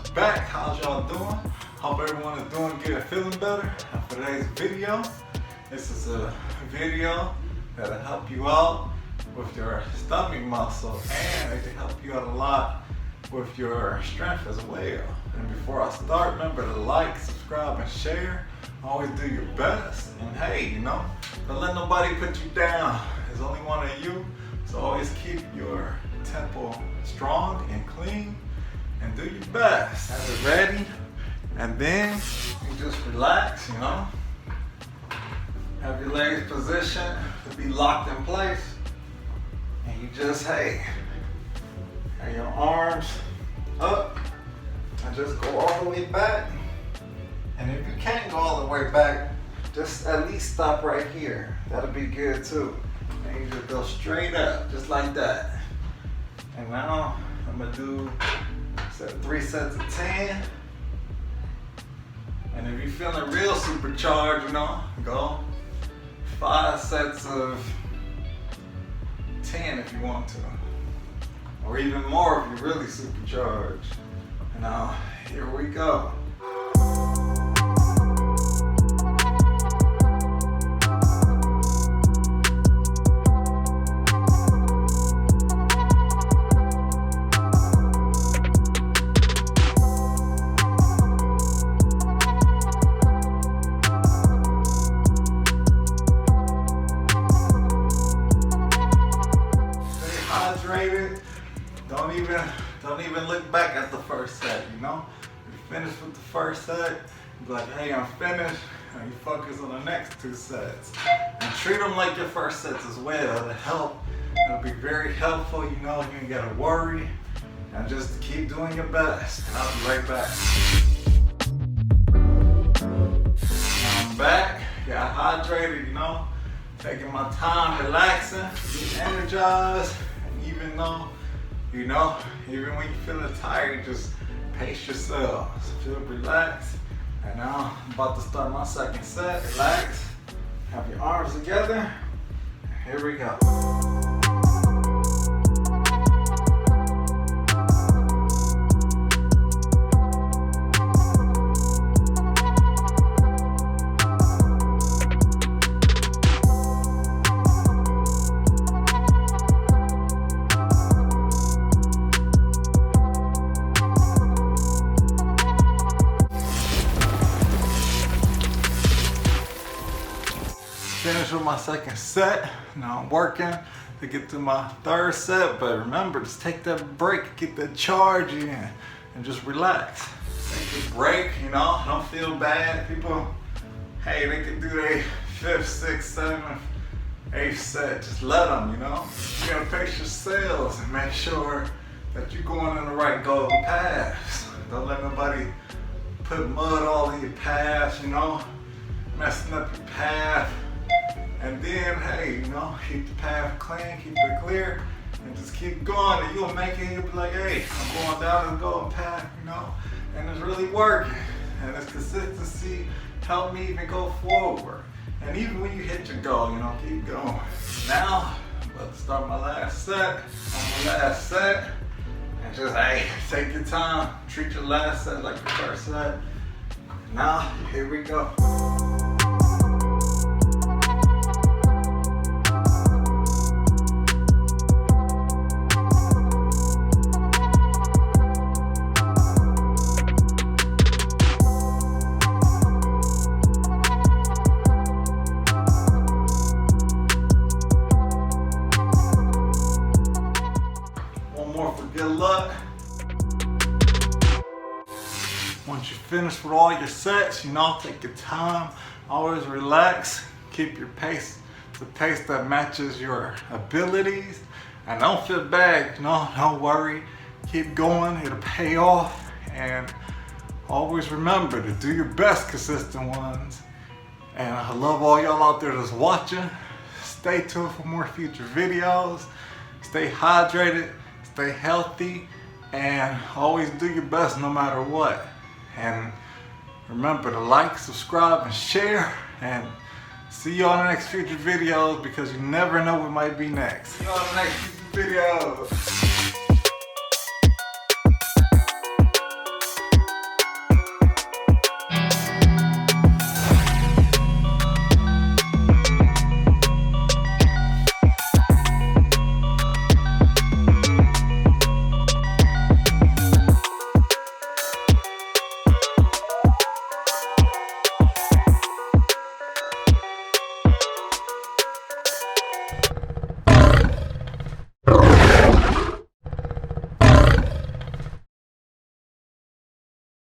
is back. How's y'all doing? Hope everyone is doing good, feeling better. And for today's video, this is a video that'll help you out with your stomach muscle, and it can help you out a lot with your strength as well. And before I start, remember to like, subscribe, and share. Always do your best. And hey, don't let nobody put you down. There's only one of you. So always keep your temple strong and clean and do your best. Have it ready. And then you just relax, Have your legs positioned to be locked in place. And you just, have your arms up and just go all the way back. And if you can't go all the way back, just at least stop right here. That'll be good too. And you just go straight up, just like that. And now I'm gonna do 3 sets of 10. And if you're feeling real supercharged, go 5 sets of 10 if you want to. Or even more if you're really supercharged. Now, here we go. Don't even look back at the first set, You finish with the first set, be like, hey, I'm finished, and you focus on the next 2 sets. And treat them like your first sets as well. It'll help. It'll be very helpful, you ain't gotta worry. And just keep doing your best. And I'll be right back. Now I'm back, got hydrated, taking my time, relaxing, getting energized, and even though even when you're feeling tired, just pace yourselves. Feel relaxed. And now I'm about to start my second set. Relax. Have your arms together. Here we go. Finish with my second set. Now I'm working to get to my 3rd set, but remember, just take that break, get that charge in, and just relax. Take a break, don't feel bad. People, they can do their 5th, 6th, 7th, 8th set. Just let them, You gotta pace yourselves and make sure that you're going in the right golden paths. Don't let nobody put mud all in your paths, messing up your path. And then, keep the path clean, keep it clear, and just keep going. And you'll make it, you'll be like, hey, I'm going down the golden path, and it's really working. And this consistency helped me even go forward. And even when you hit your goal, keep going. Now, I'm about to start my last set. On my last set, and just, take your time. Treat your last set like your first set. Now, here we go. Good luck. Once you finish with all your sets, take your time. Always relax. Keep your pace, the pace that matches your abilities. And don't feel bad, don't worry. Keep going, it'll pay off. And always remember to do your best, consistent ones. And I love all y'all out there that's watching. Stay tuned for more future videos. Stay hydrated. Stay healthy, and always do your best no matter what. And remember to like, subscribe, and share, and see you on the next future videos, because you never know what might be next. See you on the next future videos.